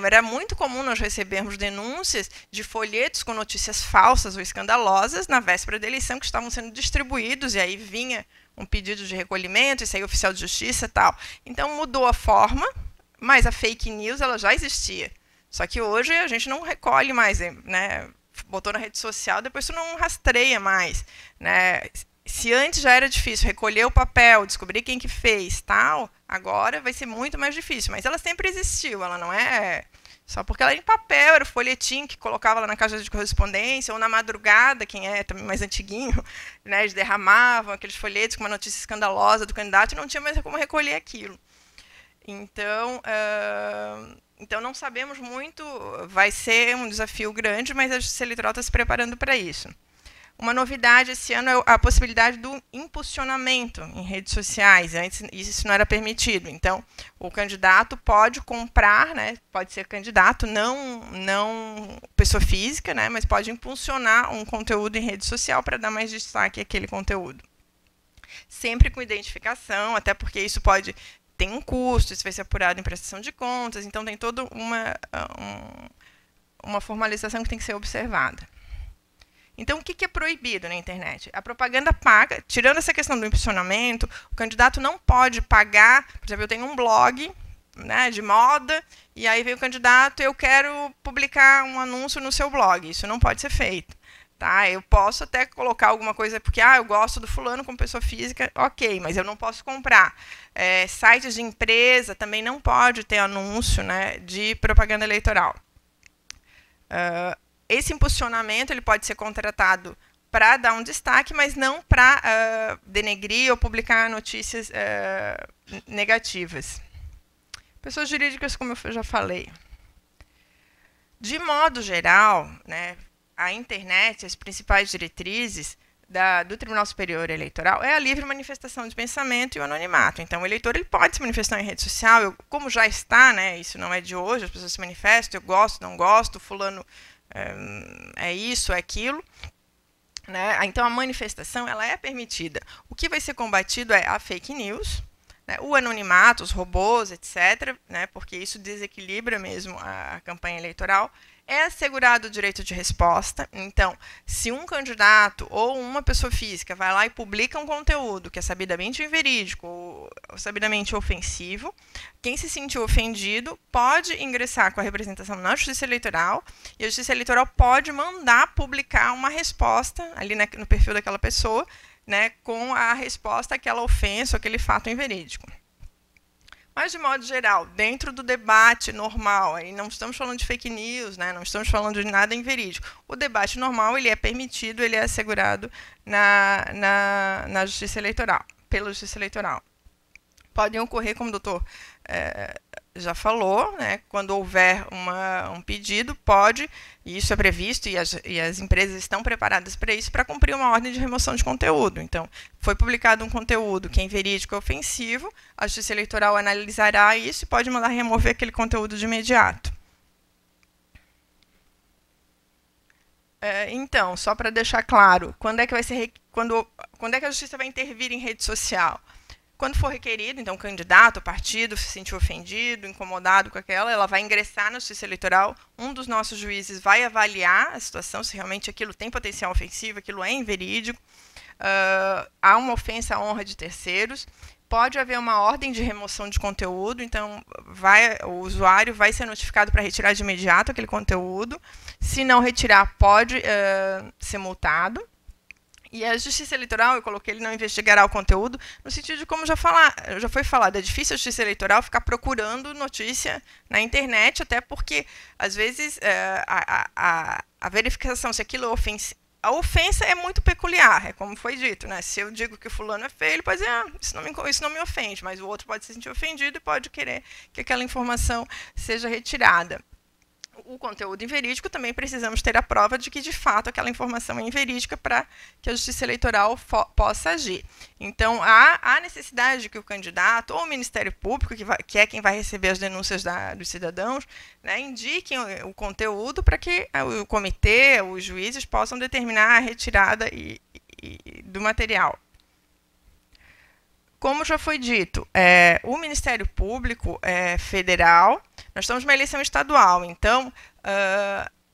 era muito comum nós recebermos denúncias de folhetos com notícias falsas ou escandalosas na véspera da eleição que estavam sendo distribuídos, e aí vinha um pedido de recolhimento, isso aí oficial de justiça e tal. Então mudou a forma, mas a fake news ela já existia. Só que hoje a gente não recolhe mais, né? Botou na rede social, depois tu não rastreia mais, né? Se antes já era difícil recolher o papel, descobrir quem que fez, tal, agora vai ser muito mais difícil. Mas ela sempre existiu, ela não é só porque ela era em papel, era o folhetim que colocava lá na caixa de correspondência, ou na madrugada, quem é também mais antiguinho, né? Eles derramavam aqueles folhetos com uma notícia escandalosa do candidato e não tinha mais como recolher aquilo. Então, não sabemos muito, vai ser um desafio grande, mas a Justiça Eleitoral está se preparando para isso. Uma novidade esse ano é a possibilidade do impulsionamento em redes sociais. Antes isso não era permitido. Então, o candidato pode comprar, né, pode ser candidato, não pessoa física, né, mas pode impulsionar um conteúdo em rede social para dar mais destaque àquele conteúdo. Sempre com identificação, até porque isso tem um custo, isso vai ser apurado em prestação de contas, então tem toda uma formalização que tem que ser observada. Então, o que é proibido na internet? A propaganda paga, tirando essa questão do impulsionamento, o candidato não pode pagar, por exemplo, eu tenho um blog, né, de moda, e aí vem o candidato, eu quero publicar um anúncio no seu blog, isso não pode ser feito. Tá? Eu posso até colocar alguma coisa, porque eu gosto do fulano como pessoa física, ok, mas eu não posso comprar. Sites de empresa também não pode ter anúncio, né, de propaganda eleitoral. Esse impulsionamento ele pode ser contratado para dar um destaque, mas não para denegrir ou publicar notícias negativas. Pessoas jurídicas, como eu já falei. De modo geral, né, a internet, as principais diretrizes do Tribunal Superior Eleitoral é a livre manifestação de pensamento e o anonimato. Então, o eleitor ele pode se manifestar em rede social, como já está, né, isso não é de hoje, as pessoas se manifestam, eu gosto, não gosto, fulano é isso, é aquilo. Né? Então, a manifestação ela é permitida. O que vai ser combatido é a fake news, né, o anonimato, os robôs, etc., né, porque isso desequilibra mesmo a campanha eleitoral. É assegurado o direito de resposta. Então, se um candidato ou uma pessoa física vai lá e publica um conteúdo que é sabidamente inverídico ou sabidamente ofensivo, quem se sentiu ofendido pode ingressar com a representação na Justiça Eleitoral e a Justiça Eleitoral pode mandar publicar uma resposta ali no perfil daquela pessoa, né, com a resposta àquela ofensa ou aquele fato inverídico. Mas, de modo geral, dentro do debate normal, aí não estamos falando de fake news, né, não estamos falando de nada inverídico. O debate normal ele é permitido, ele é assegurado na Justiça Eleitoral, pela Justiça Eleitoral. Podem ocorrer, como o doutor já falou, né, quando houver um pedido, pode, e isso é previsto, e as empresas estão preparadas para isso, para cumprir uma ordem de remoção de conteúdo. Então, foi publicado um conteúdo que é inverídico ou ofensivo, a Justiça Eleitoral analisará isso e pode mandar remover aquele conteúdo de imediato. Então, só para deixar claro, quando é que a Justiça vai intervir em rede social? Quando for requerido, então o candidato, o partido se sentiu ofendido, incomodado com aquela, ela vai ingressar na Justiça Eleitoral, um dos nossos juízes vai avaliar a situação, se realmente aquilo tem potencial ofensivo, aquilo é inverídico, há uma ofensa à honra de terceiros, pode haver uma ordem de remoção de conteúdo, então o usuário vai ser notificado para retirar de imediato aquele conteúdo, se não retirar, pode ser multado. E a Justiça Eleitoral, eu coloquei, ele não investigará o conteúdo, no sentido de, como já foi falado, é difícil a Justiça Eleitoral ficar procurando notícia na internet, até porque, às vezes, a verificação se aquilo é ofensivo, a ofensa é muito peculiar, é como foi dito, né? Se eu digo que fulano é feio, ele pode dizer, isso não me ofende, mas o outro pode se sentir ofendido e pode querer que aquela informação seja retirada. O conteúdo inverídico, também precisamos ter a prova de que, de fato, aquela informação é inverídica para que a Justiça Eleitoral possa agir. Então, há necessidade de que o candidato ou o Ministério Público, que é quem vai receber as denúncias dos cidadãos, né, indiquem o conteúdo para que o comitê, os juízes, possam determinar a retirada do material. Como já foi dito, o Ministério Público Federal, nós estamos numa eleição estadual, então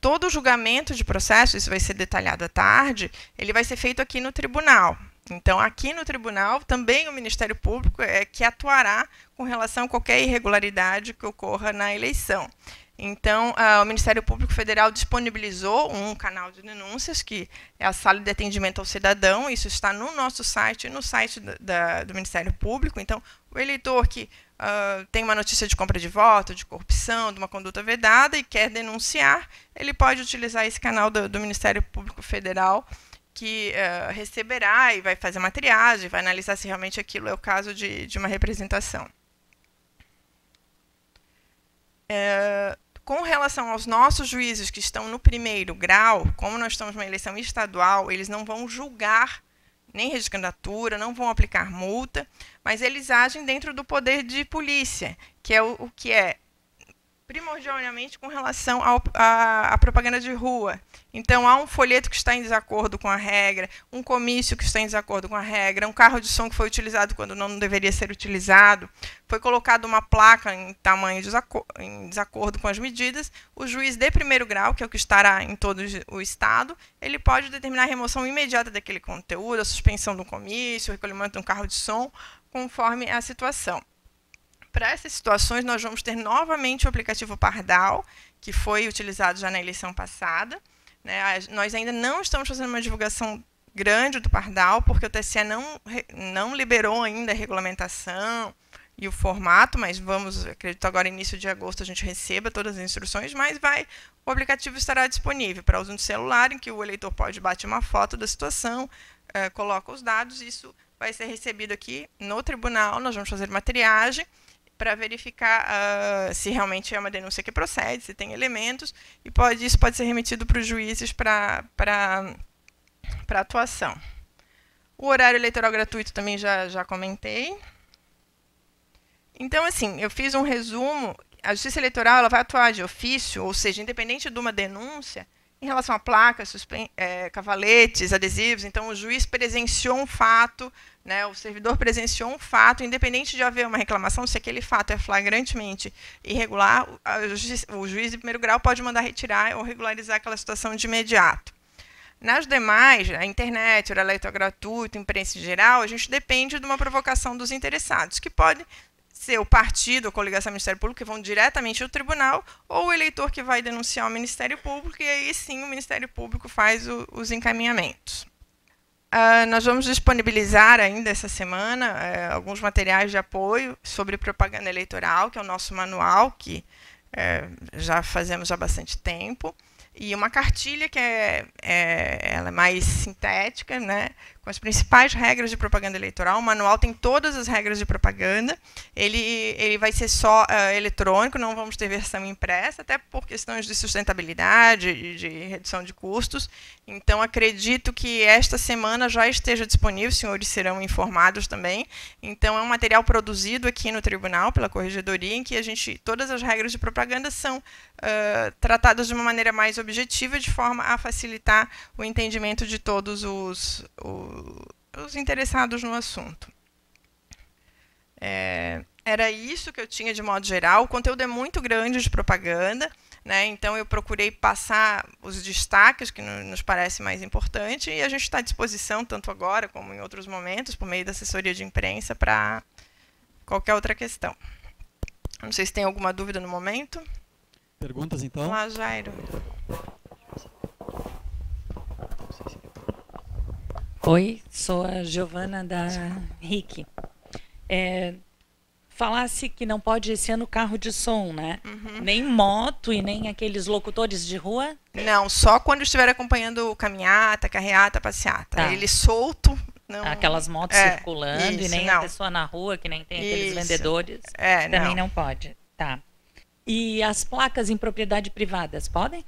todo o julgamento de processo, isso vai ser detalhado à tarde, ele vai ser feito aqui no tribunal. Então, aqui no tribunal, também o Ministério Público que atuará com relação a qualquer irregularidade que ocorra na eleição. Então, o Ministério Público Federal disponibilizou um canal de denúncias, que é a Sala de Atendimento ao Cidadão. Isso está no nosso site e no site do Ministério Público. Então, o eleitor que tem uma notícia de compra de voto, de corrupção, de uma conduta vedada e quer denunciar, ele pode utilizar esse canal do Ministério Público Federal, que receberá e vai fazer uma triagem, vai analisar se realmente aquilo é o caso de uma representação. Com relação aos nossos juízes que estão no primeiro grau, como nós estamos numa eleição estadual, eles não vão julgar nem registro de candidatura, não vão aplicar multa, mas eles agem dentro do poder de polícia, que é o que é primordialmente com relação à propaganda de rua. Então, há um folheto que está em desacordo com a regra, um comício que está em desacordo com a regra, um carro de som que foi utilizado quando não deveria ser utilizado, foi colocada uma placa em tamanho em desacordo com as medidas, o juiz de primeiro grau, que é o que estará em todo o estado, ele pode determinar a remoção imediata daquele conteúdo, a suspensão do comício, o recolhimento de um carro de som, conforme a situação. Para essas situações, nós vamos ter novamente o aplicativo Pardal, que foi utilizado já na eleição passada. Né? Nós ainda não estamos fazendo uma divulgação grande do Pardal, porque o TSE não liberou ainda a regulamentação e o formato, mas acredito agora, início de agosto, a gente receba todas as instruções, mas o aplicativo estará disponível para uso no celular, em que o eleitor pode bater uma foto da situação, coloca os dados, isso vai ser recebido aqui no tribunal, nós vamos fazer uma triagem, para verificar se realmente é uma denúncia que procede, se tem elementos, e isso pode ser remetido para os juízes para atuação. O horário eleitoral gratuito também já comentei. Então, assim, eu fiz um resumo. A Justiça Eleitoral ela vai atuar de ofício, ou seja, independente de uma denúncia, em relação a placas, cavaletes, adesivos. Então, o juiz presenciou um fato, né, o servidor presenciou um fato, independente de haver uma reclamação, se aquele fato é flagrantemente irregular, o juiz de primeiro grau pode mandar retirar ou regularizar aquela situação de imediato. Nas demais, a internet, horário eleitoral gratuito, imprensa em geral, a gente depende de uma provocação dos interessados, que pode ser o partido, a coligação ao Ministério Público, que vão diretamente ao tribunal, ou o eleitor que vai denunciar ao Ministério Público, e aí sim o Ministério Público faz os encaminhamentos. Nós vamos disponibilizar ainda essa semana alguns materiais de apoio sobre propaganda eleitoral, que é o nosso manual, que já fazemos há bastante tempo, e uma cartilha que ela é mais sintética, né, com as principais regras de propaganda eleitoral. O manual tem todas as regras de propaganda. Ele vai ser só eletrônico, não vamos ter versão impressa, até por questões de sustentabilidade e de redução de custos. Então, acredito que esta semana já esteja disponível, os senhores serão informados também. Então, é um material produzido aqui no tribunal, pela corregedoria, em que todas as regras de propaganda são tratadas de uma maneira mais objetiva, de forma a facilitar o entendimento de todos os interessados no assunto. Era isso que eu tinha de modo geral. O conteúdo é muito grande de propaganda, né? Então eu procurei passar os destaques que nos parece mais importante, e a gente está à disposição, tanto agora como em outros momentos, por meio da assessoria de imprensa, para qualquer outra questão. Não sei se tem alguma dúvida no momento. Perguntas, então? Olá, Jairo. Oi, sou a Giovana da RIC. Falasse que não pode esse ano carro de som, né? Uhum. Nem moto e nem aqueles locutores de rua? Não, só quando estiver acompanhando caminhata, carreata, passeata. Tá. Ele solto. Não, aquelas motos circulando isso, e nem não. A pessoa na rua, que nem tem aqueles Isso. vendedores. Também não pode. Tá. E as placas em propriedade privada, podem?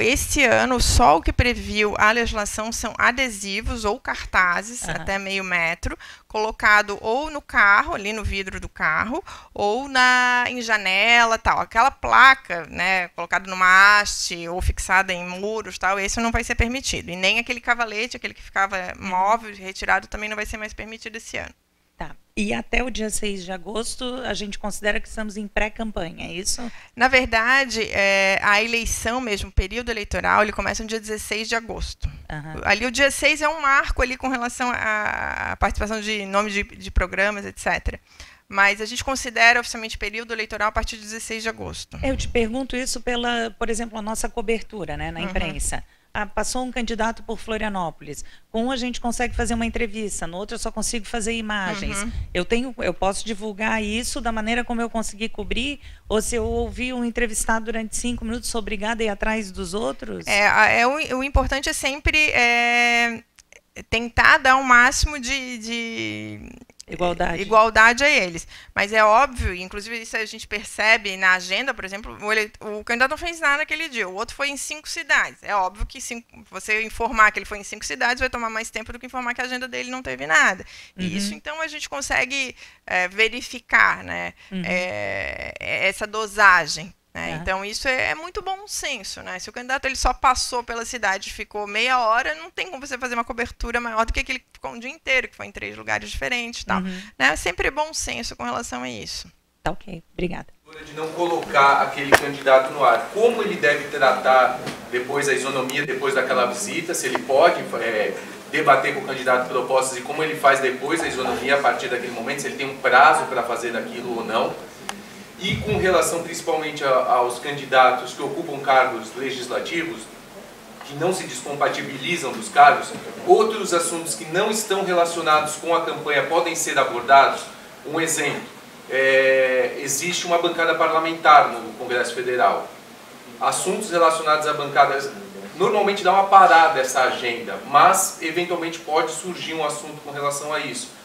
Esse ano, só o que previu a legislação são adesivos ou cartazes, até meio metro, colocado ou no carro, ali no vidro do carro, ou em janela, tal. Aquela placa, né, colocada numa haste ou fixada em muros, tal, esse não vai ser permitido. E nem aquele cavalete, aquele que ficava móvel, retirado, também não vai ser mais permitido esse ano. Tá. E até o dia 6 de agosto, a gente considera que estamos em pré-campanha, é isso? Na verdade, a eleição mesmo, o período eleitoral, ele começa no dia 16 de agosto. Ali o dia 6 é um marco ali com relação à participação de nomes de programas, etc. Mas a gente considera oficialmente período eleitoral a partir de 16 de agosto. Eu te pergunto isso pela, por exemplo, a nossa cobertura, né, na imprensa. Passou um candidato por Florianópolis. Com um a gente consegue fazer uma entrevista, no outro eu só consigo fazer imagens. Eu posso divulgar isso da maneira como eu consegui cobrir, ou se eu ouvir um entrevistado durante 5 minutos, sou obrigada a ir atrás dos outros? O importante é sempre tentar dar o máximo de igualdade a eles. Mas é óbvio, inclusive isso a gente percebe na agenda, por exemplo, o candidato não fez nada naquele dia, o outro foi em 5 cidades. É óbvio que você informar que ele foi em 5 cidades vai tomar mais tempo do que informar que a agenda dele não teve nada. E isso, então, a gente consegue verificar, né, essa dosagem. Então, isso é muito bom senso, né? Se o candidato ele só passou pela cidade e ficou meia hora, não tem como você fazer uma cobertura maior do que aquele que ficou um dia inteiro, que foi em 3 lugares diferentes. Tal. Né? É sempre bom senso com relação a isso. Tá, ok. Obrigada. De não colocar aquele candidato no ar. Como ele deve tratar depois a isonomia, depois daquela visita, se ele pode debater com o candidato propostas e como ele faz depois a isonomia a partir daquele momento, se ele tem um prazo para fazer daquilo ou não. E com relação principalmente aos candidatos que ocupam cargos legislativos, que não se descompatibilizam dos cargos, outros assuntos que não estão relacionados com a campanha podem ser abordados. Um exemplo, existe uma bancada parlamentar no Congresso Federal. Assuntos relacionados à bancada normalmente dá uma parada essa agenda, mas eventualmente pode surgir um assunto com relação a isso.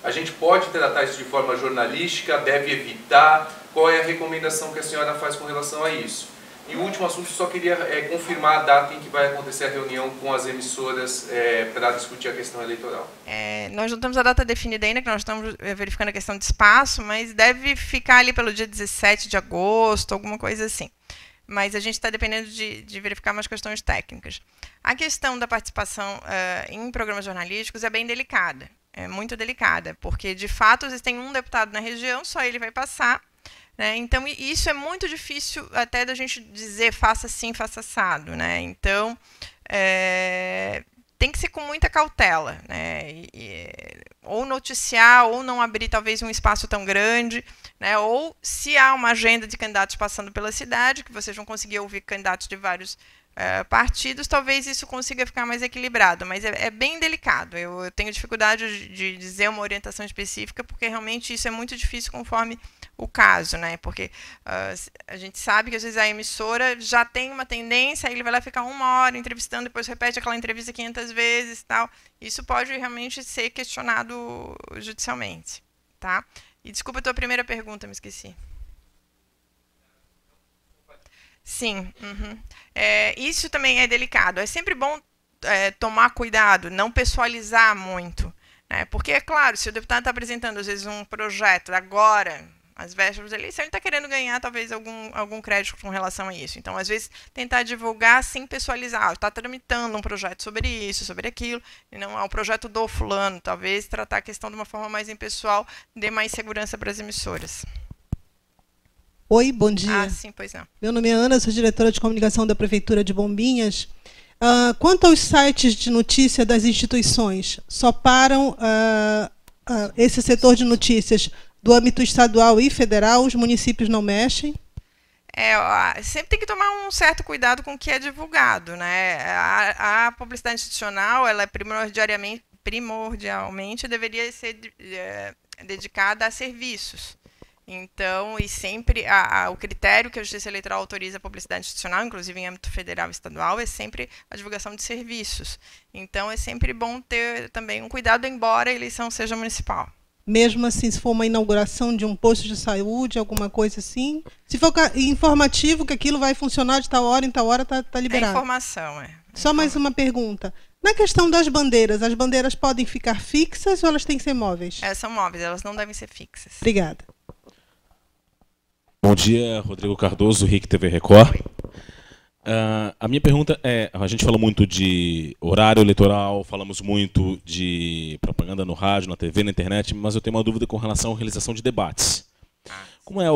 A gente pode tratar isso de forma jornalística, deve evitar? Qual é a recomendação que a senhora faz com relação a isso? E o último assunto, só queria confirmar a data em que vai acontecer a reunião com as emissoras para discutir a questão eleitoral. Nós não temos a data definida ainda, que nós estamos verificando a questão de espaço, mas deve ficar ali pelo dia 17 de agosto, alguma coisa assim. Mas a gente está dependendo de verificar umas questões técnicas. A questão da participação em programas jornalísticos é bem delicada, é muito delicada, porque, de fato, existem um deputado na região, só ele vai passar, né? Então, isso é muito difícil até da gente dizer faça assim, faça assado, né? Então, tem que ser com muita cautela, né? Ou noticiar, ou não abrir talvez um espaço tão grande, né? Ou se há uma agenda de candidatos passando pela cidade, que vocês vão conseguir ouvir candidatos de vários partidos, talvez isso consiga ficar mais equilibrado, mas é bem delicado. Eu tenho dificuldade de dizer uma orientação específica, porque realmente isso é muito difícil conforme o caso, né? Porque a gente sabe que às vezes a emissora já tem uma tendência, aí ele vai lá ficar 1 hora entrevistando, depois repete aquela entrevista 500 vezes, tal. Isso pode realmente ser questionado judicialmente, tá? E desculpa a tua primeira pergunta, me esqueci. Sim, isso também é delicado. É sempre bom tomar cuidado, não pessoalizar muito, né? Porque, é claro, se o deputado está apresentando, às vezes, um projeto agora, às vésperas da eleição, ele está querendo ganhar, talvez, algum crédito com relação a isso. Então, às vezes, tentar divulgar sem pessoalizar. Está tramitando um projeto sobre isso, sobre aquilo, e não é um projeto do fulano. Talvez tratar a questão de uma forma mais impessoal dê mais segurança para as emissoras. Oi, bom dia. Ah, sim, pois não. Meu nome é Ana, sou diretora de comunicação da Prefeitura de Bombinhas. Quanto aos sites de notícia das instituições, só param esse setor de notícias do âmbito estadual e federal, os municípios não mexem? Sempre tem que tomar um certo cuidado com o que é divulgado, né? A publicidade institucional, ela é primordialmente deveria ser dedicada a serviços. Então, e sempre o critério que a Justiça Eleitoral autoriza a publicidade institucional, inclusive em âmbito federal e estadual, é sempre a divulgação de serviços. Então, é sempre bom ter também um cuidado, embora a eleição seja municipal. Mesmo assim, se for uma inauguração de um posto de saúde, alguma coisa assim? Se for informativo, que aquilo vai funcionar de tal hora em tal hora, está liberado. É informação, Só mais uma pergunta. Na questão das bandeiras, as bandeiras podem ficar fixas ou elas têm que ser móveis? São móveis, elas não devem ser fixas. Obrigada. Bom dia, Rodrigo Cardoso, RIC TV Record. A minha pergunta a gente fala muito de horário eleitoral, falamos muito de propaganda no rádio, na TV, na internet, mas eu tenho uma dúvida com relação à realização de debates. Qual é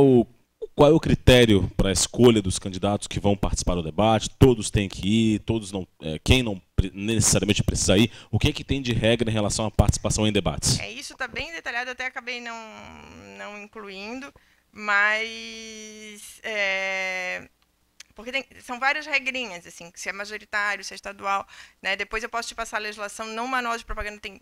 o critério para a escolha dos candidatos que vão participar do debate? Todos têm que ir, todos não, quem não necessariamente precisa ir? O que é que tem de regra em relação à participação em debates? Isso está bem detalhado, até acabei não incluindo. Mas porque são várias regrinhas, assim, se é majoritário, se é estadual, né? Depois eu posso te passar a legislação, no manual de propaganda tem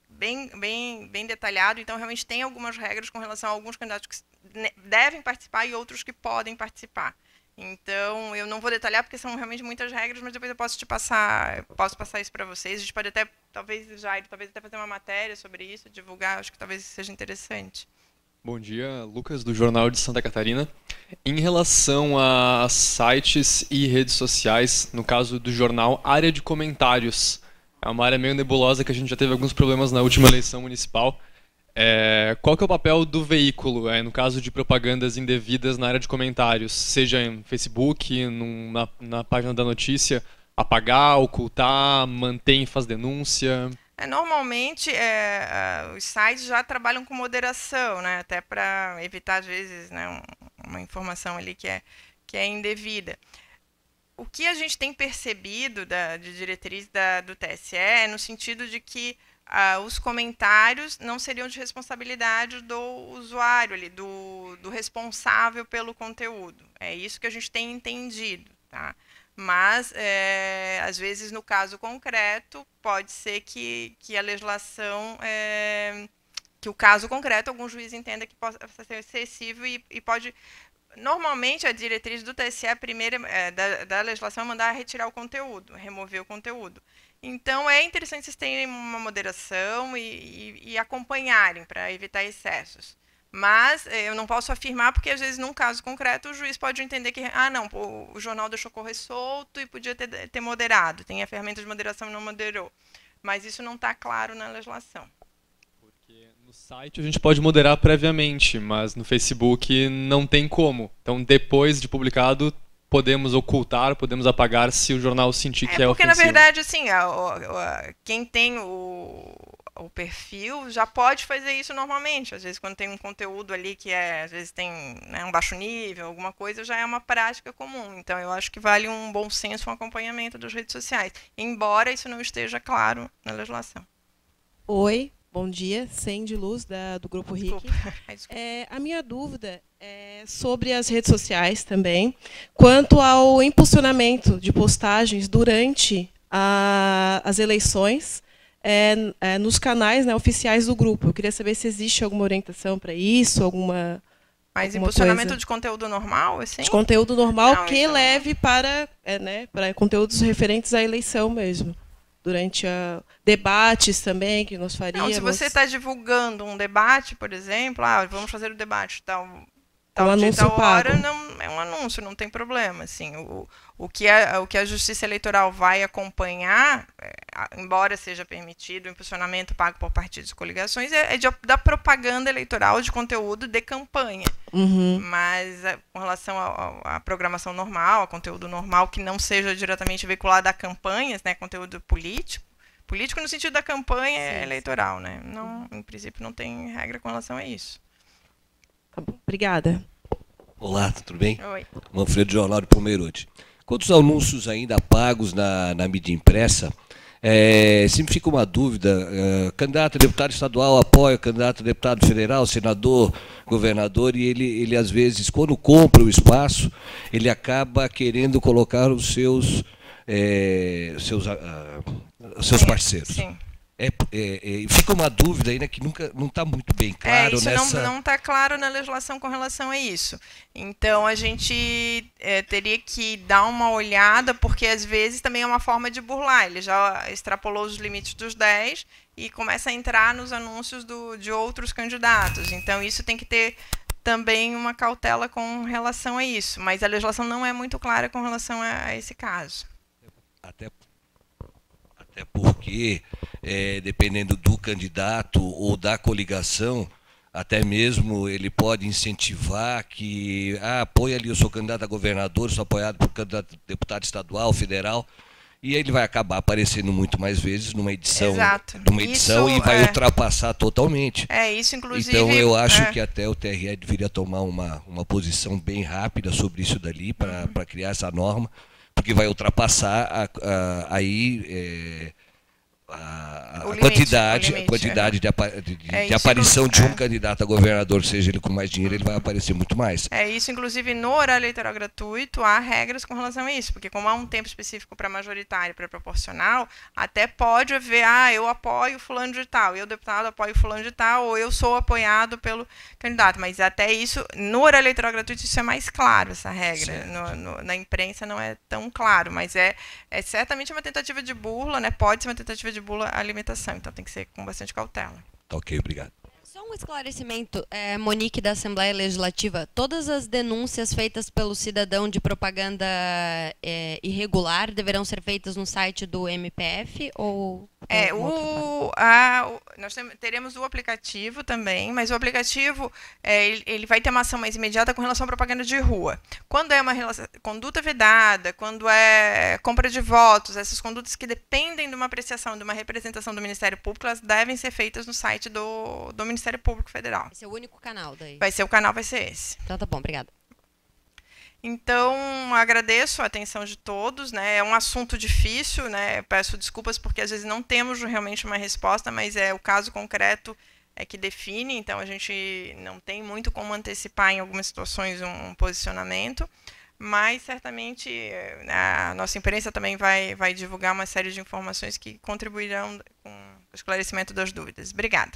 bem detalhado, então realmente tem algumas regras com relação a alguns candidatos que devem participar e outros que podem participar. Então, eu não vou detalhar porque são realmente muitas regras, mas depois eu posso passar isso para vocês. A gente pode até, talvez até fazer uma matéria sobre isso, divulgar, acho que talvez seja interessante. Bom dia, Lucas, do Jornal de Santa Catarina. Em relação a sites e redes sociais, no caso do jornal, área de comentários. É uma área meio nebulosa que a gente já teve alguns problemas na última eleição municipal. Qual que é o papel do veículo, no caso de propagandas indevidas na área de comentários? Seja em Facebook, na página da notícia, apagar, ocultar, mantém e faz denúncia... Normalmente, os sites já trabalham com moderação, né? Até para evitar, às vezes, né, uma informação ali que é indevida. O que a gente tem percebido de diretriz do TSE é no sentido de que os comentários não seriam de responsabilidade do usuário, ali, do responsável pelo conteúdo. É isso que a gente tem entendido, tá? Mas, às vezes, no caso concreto, pode ser que a legislação, que o caso concreto, algum juiz entenda que possa ser excessivo e pode... Normalmente, a diretriz do TSE, a primeira da legislação, é mandar retirar o conteúdo, remover o conteúdo. Então, é interessante vocês terem uma moderação e acompanharem para evitar excessos. Mas eu não posso afirmar, porque às vezes, num caso concreto, o juiz pode entender que, não, o jornal deixou correr solto e podia ter moderado. Tem a ferramenta de moderação e não moderou. Mas isso não está claro na legislação. Porque no site a gente pode moderar previamente, mas no Facebook não tem como. Então, depois de publicado, podemos ocultar, podemos apagar se o jornal sentir que é ofensivo. Porque, na verdade, assim, quem tem o perfil já pode fazer isso normalmente. Às vezes, quando tem um conteúdo ali que às vezes tem, né, um baixo nível, alguma coisa, já é uma prática comum. Então, eu acho que vale um bom senso, um acompanhamento das redes sociais, embora isso não esteja claro na legislação. Oi, bom dia. Sandy Luz, do Grupo RIC. Desculpa. A minha dúvida é sobre as redes sociais também, quanto ao impulsionamento de postagens durante as eleições, nos canais, né, oficiais do grupo. Eu queria saber se existe alguma orientação para isso, alguma Impulsionamento coisa de conteúdo normal, assim? de conteúdo normal Não, que leve para conteúdos referentes à eleição mesmo. Durante debates também que nós faríamos. Não, se você está divulgando um debate, por exemplo, vamos fazer o debate tal anúncio pago. Hora, não, é um anúncio, não tem problema. Assim, o que a Justiça Eleitoral vai acompanhar, embora seja permitido o impulsionamento pago por partidos e coligações, da propaganda eleitoral de conteúdo de campanha. Uhum. Mas com relação à programação normal, a conteúdo normal que não seja diretamente veiculado a campanhas, né, conteúdo político no sentido da campanha eleitoral, né? Não, em princípio não tem regra com relação a isso. Tá bom, obrigada. Olá, tudo bem? Oi. Manfredo, Jornal de Pomerode. Quanto aos anúncios ainda pagos na mídia impressa, sempre fica uma dúvida, candidato a deputado estadual apoia candidato a deputado federal, senador, governador, e ele às vezes, quando compra o espaço, ele acaba querendo colocar os seus parceiros. Sim. Fica uma dúvida ainda que nunca não está muito bem claro isso nessa... não está claro na legislação com relação a isso. Então, a gente teria que dar uma olhada, porque às vezes também é uma forma de burlar. Ele já extrapolou os limites dos 10 e começa a entrar nos anúncios de outros candidatos. Então, isso tem que ter também uma cautela com relação a isso. Mas a legislação não é muito clara com relação a esse caso. Até porque, dependendo do candidato ou da coligação, até mesmo ele pode incentivar que, apoia ali, eu sou candidato a governador, sou apoiado por candidato a deputado estadual, federal, e aí ele vai acabar aparecendo muito mais vezes numa edição, Exato. E vai ultrapassar totalmente. Isso, inclusive... Então eu acho que até o TRE deveria tomar uma posição bem rápida sobre isso dali, para criar essa norma, porque vai ultrapassar a quantidade de aparição de um candidato a governador, seja ele com mais dinheiro, ele vai aparecer muito mais. Isso, inclusive, no horário eleitoral gratuito, há regras com relação a isso, porque como há um tempo específico para majoritário e para proporcional, até pode haver, eu apoio fulano de tal, eu, deputado, apoio fulano de tal, ou eu sou apoiado pelo candidato, mas até isso, no horário eleitoral gratuito, isso é mais claro, essa regra. Na imprensa não é tão claro, mas é certamente uma tentativa de burla, né? Pode ser uma tentativa de burla a limitação, então tem que ser com bastante cautela. Tá ok, obrigado. Só um esclarecimento, Monique da Assembleia Legislativa, todas as denúncias feitas pelo cidadão de propaganda irregular deverão ser feitas no site do MPF ou... nós teremos o aplicativo também, mas o aplicativo ele vai ter uma ação mais imediata com relação à propaganda de rua. Quando é uma conduta vedada, quando é compra de votos, essas condutas que dependem de uma apreciação, de uma representação do Ministério Público, elas devem ser feitas no site do Ministério Público Federal. Vai ser o único canal daí? O canal vai ser esse. Então tá bom, obrigada. Então, agradeço a atenção de todos, né? É um assunto difícil, né? Peço desculpas porque às vezes não temos realmente uma resposta, mas o caso concreto que define, então a gente não tem muito como antecipar em algumas situações um posicionamento, mas certamente a nossa imprensa também vai divulgar uma série de informações que contribuirão com o esclarecimento das dúvidas. Obrigada.